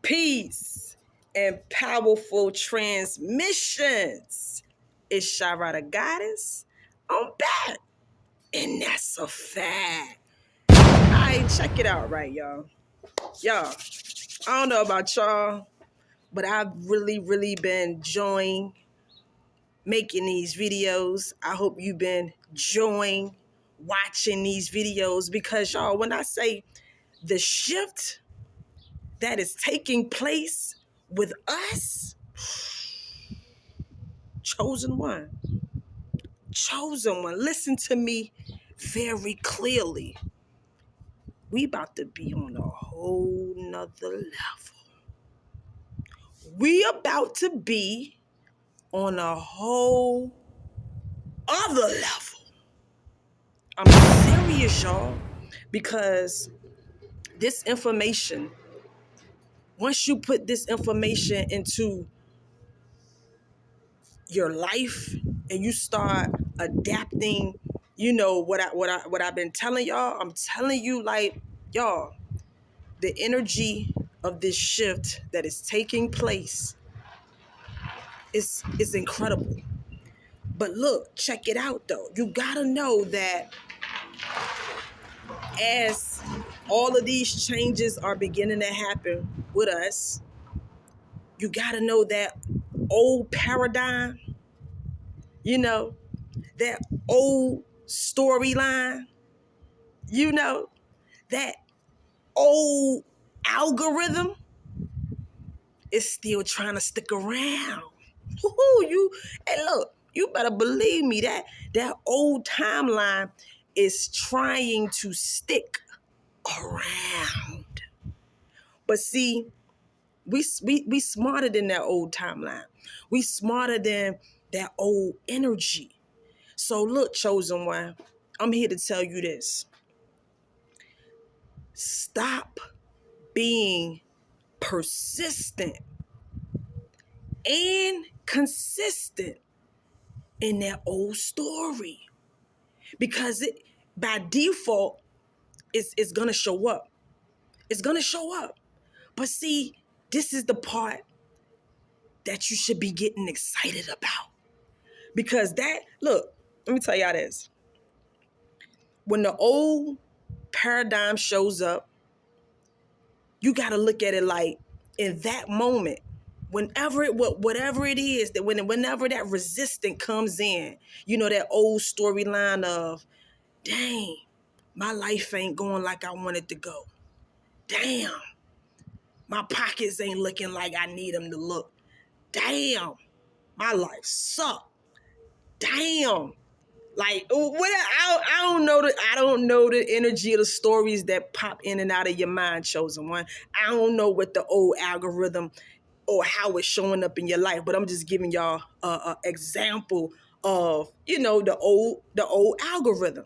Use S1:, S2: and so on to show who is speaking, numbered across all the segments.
S1: Peace and powerful transmissions. It's Sharada Goddess. I'm back. And that's a fact. Alright, check it out, right, y'all. Y'all, I don't know about y'all, but I've really been enjoying making these videos. I hope you've been enjoying watching these videos because, y'all, when I say the shift that is taking place with us, chosen one, listen to me very clearly. We about to be on a whole nother level. We about to be on a whole other level. I'm serious, y'all, because this information, once you put this information into your life and you start adapting, you know what I've been telling y'all. I'm telling you, like, y'all, the energy of this shift that is taking place is incredible. But look, check it out though. You gotta know that as all of these changes are beginning to happen with us, you gotta know that old paradigm, you know, that old storyline, you know, that old algorithm is still trying to stick around. Hey, look, you better believe me that old timeline is trying to stick around. But see, we smarter than that old timeline. We smarter than that old energy. So look, chosen one, I'm here to tell you this. Stop being persistent and consistent in that old story, because it by default it's gonna show up. It's gonna show up. But see, this is the part that you should be getting excited about, because that, look, let me tell y'all this. When the old paradigm shows up, you got to look at it like, in that moment, whatever it is, that whenever that resistance comes in, you know, that old storyline of, dang, my life ain't going like I want it to go. Damn, my pockets ain't looking like I need them to look. Damn, my life sucks. Damn. Like, I don't know the energy of the stories that pop in and out of your mind, chosen one. I don't know what the old algorithm or how it's showing up in your life, but I'm just giving y'all a example of, you know, the old algorithm.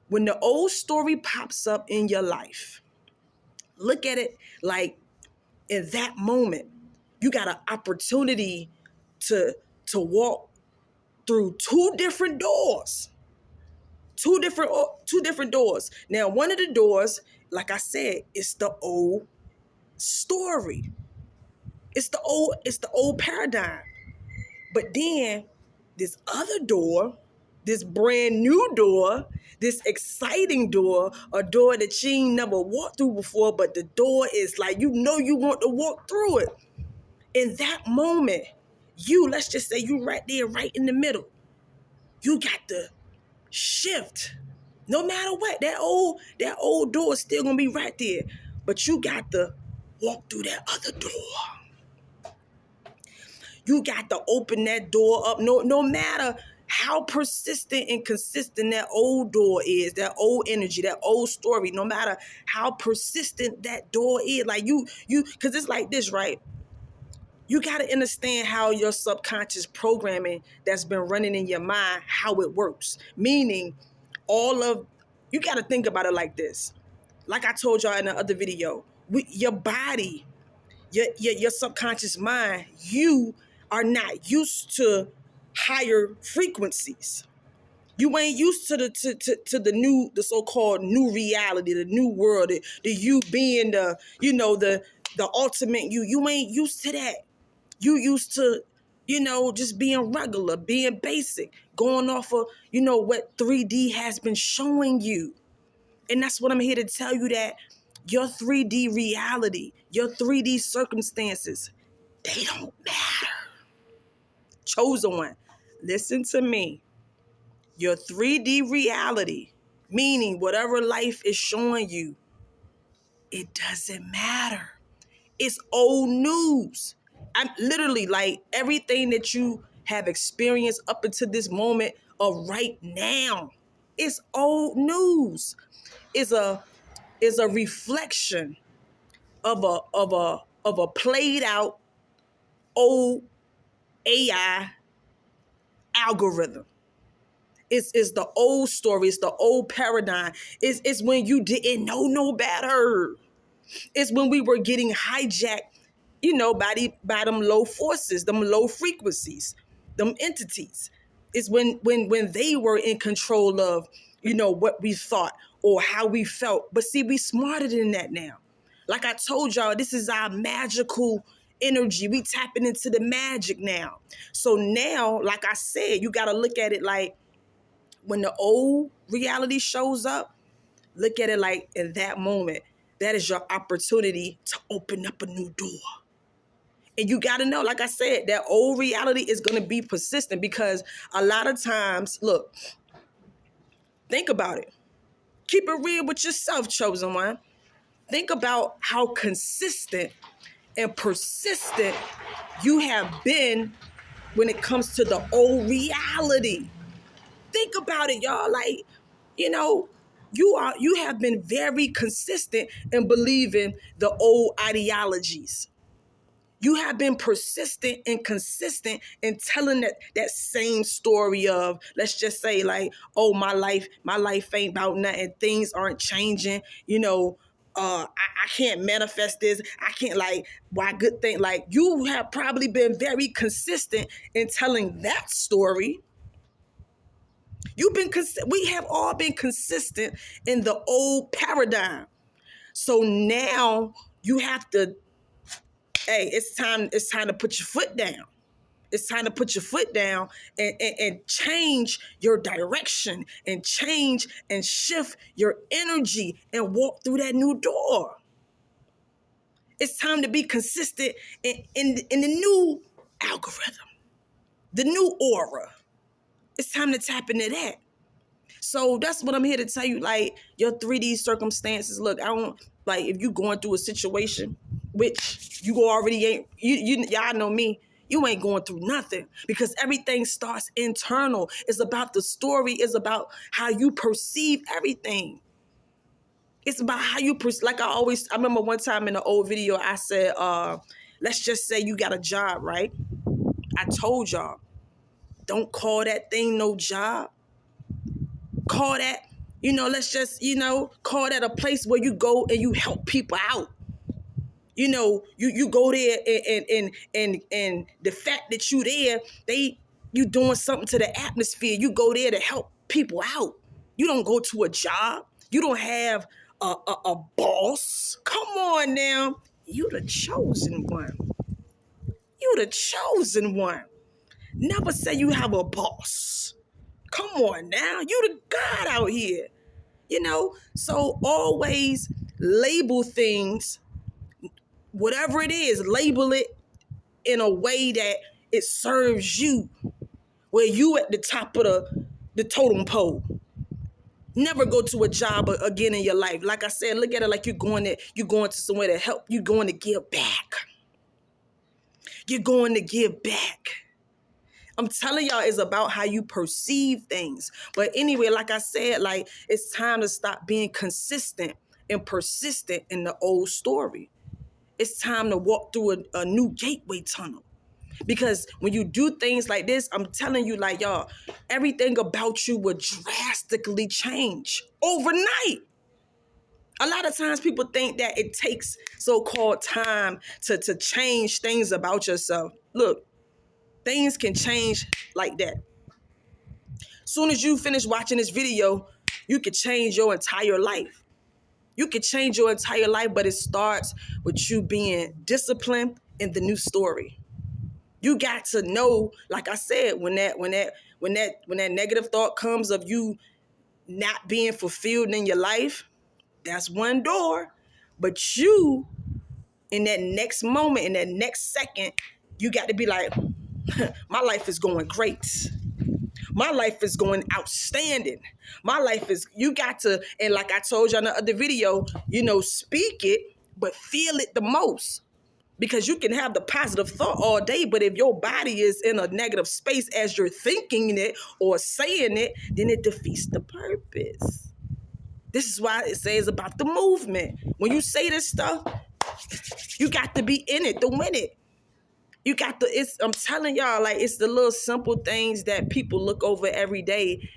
S1: When the old story pops up in your life, look at it like, in that moment, you got an opportunity to walk through two different doors. Two different doors. Now, one of the doors, like I said, it's the old story. It's the old paradigm. But then this other door, this brand new door, this exciting door, a door that you ain't never walked through before, but the door is like, you know, you want to walk through it. In that moment, let's just say you right there, right in the middle. You got to shift. No matter what, that old door is still gonna be right there. But you got to walk through that other door. You got to open that door up. No matter how persistent and consistent that old door is, that old energy, that old story, no matter how persistent that door is, like you, because it's like this, right? You got to understand how your subconscious programming that's been running in your mind, how it works. Meaning, you got to think about it like this. Like I told y'all in the other video, your body, your subconscious mind, you are not used to higher frequencies. You ain't used to the so-called new reality, the new world, the you being the the ultimate you. You ain't used to that. You used to, just being regular, being basic, going off of, what 3D has been showing you. And that's what I'm here to tell you, that your 3D reality, your 3D circumstances, they don't matter. Chosen one, listen to me. Your 3D reality, meaning whatever life is showing you, it doesn't matter. It's old news. I'm literally like everything that you have experienced up until this moment of right now, it's old news. Is a reflection of a played out old AI algorithm. It's the old story. It's the old paradigm. It's when you didn't know no better. It's when we were getting hijacked, by them low forces, them low frequencies, them entities. It's when they were in control of, what we thought or how we felt. But see, we smarter than that now. Like I told y'all, this is our magical energy. We tapping into the magic now. So now, like I said, you got to look at it like when the old reality shows up, look at it like in that moment, that is your opportunity to open up a new door. And you got to know, like I said, that old reality is going to be persistent, because a lot of times, look, think about it. Keep it real with yourself, chosen one. Think about how consistent and persistent you have been when it comes to the old reality. Think about it, y'all. Like, you have been very consistent in believing the old ideologies. You have been persistent and consistent in telling that same story of, let's just say, like, oh, my life ain't about nothing. Things aren't changing. I can't manifest this. I can't, like, why good thing. Like, you have probably been very consistent in telling that story. We have all been consistent in the old paradigm. So now you have to, hey, it's time to put your foot down. It's time to put your foot down and change your direction and change and shift your energy and walk through that new door. It's time to be consistent in the new algorithm, the new aura. It's time to tap into that. So that's what I'm here to tell you. Like, your 3D circumstances. Look, I don't, like, if you going through a situation, which you already ain't, y'all know me, you ain't going through nothing, because everything starts internal. It's about the story. It's about how you perceive everything. It's about how you like I remember one time in the old video, I said, let's just say you got a job, right? I told y'all, don't call that thing no job. Call that, let's just, call that a place where you go and you help people out. You go there and the fact that you there, you doing something to the atmosphere. You go there to help people out. You don't go to a job. You don't have a boss. Come on now. You the chosen one. You the chosen one. Never say you have a boss. Come on now. You the God out here. So always label things, whatever it is, label it in a way that it serves you, where you at the top of the totem pole. Never go to a job again in your life. Like I said, look at it like you're going to somewhere to help. You're going to give back. You're going to give back. I'm telling y'all, it's about how you perceive things. But anyway, like I said, like, it's time to stop being consistent and persistent in the old story. It's time to walk through a new gateway tunnel. Because when you do things like this, I'm telling you, like, y'all, everything about you will drastically change overnight. A lot of times people think that it takes so-called time to change things about yourself. Look, things can change like that. Soon as you finish watching this video, you can change your entire life. You can change your entire life, but it starts with you being disciplined in the new story. You got to know, like I said, when that negative thought comes of you not being fulfilled in your life, that's one door. But you, in that next moment, in that next second, you got to be like, my life is going great. My life is going outstanding. My life is, you got to, and like I told you in the other video, speak it, but feel it the most. Because you can have the positive thought all day, but if your body is in a negative space as you're thinking it or saying it, then it defeats the purpose. This is why it says about the movement. When you say this stuff, you got to be in it to win it. You got to, I'm telling y'all, like, it's the little simple things that people look over every day,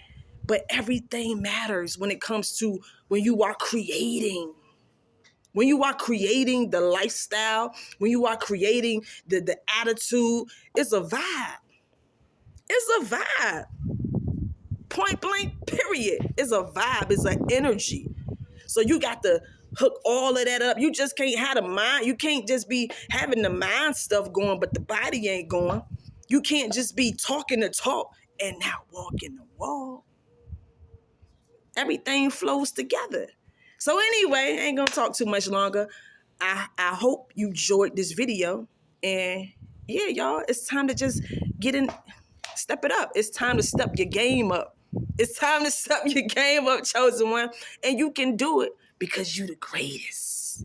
S1: but everything matters when it comes to when you are creating. When you are creating the lifestyle, when you are creating the attitude, it's a vibe. It's a vibe. Point blank, period. It's a vibe. It's an energy. So you got to hook all of that up. You just can't have the mind. You can't just be having the mind stuff going, but the body ain't going. You can't just be talking the talk and not walking the walk. Everything flows together. So anyway, I ain't gonna talk too much longer. I hope you enjoyed this video. And yeah, y'all, it's time to just step it up. It's time to step your game up. It's time to step your game up, chosen one. And you can do it because you're the greatest.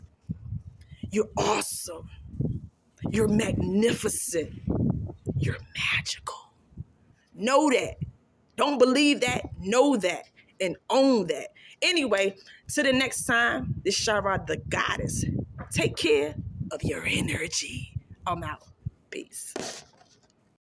S1: You're awesome. You're magnificent. You're magical. Know that. Don't believe that. Know that. And own that. Anyway, till the next time, this Shara the Goddess. Take care of your energy. I'm out. Peace.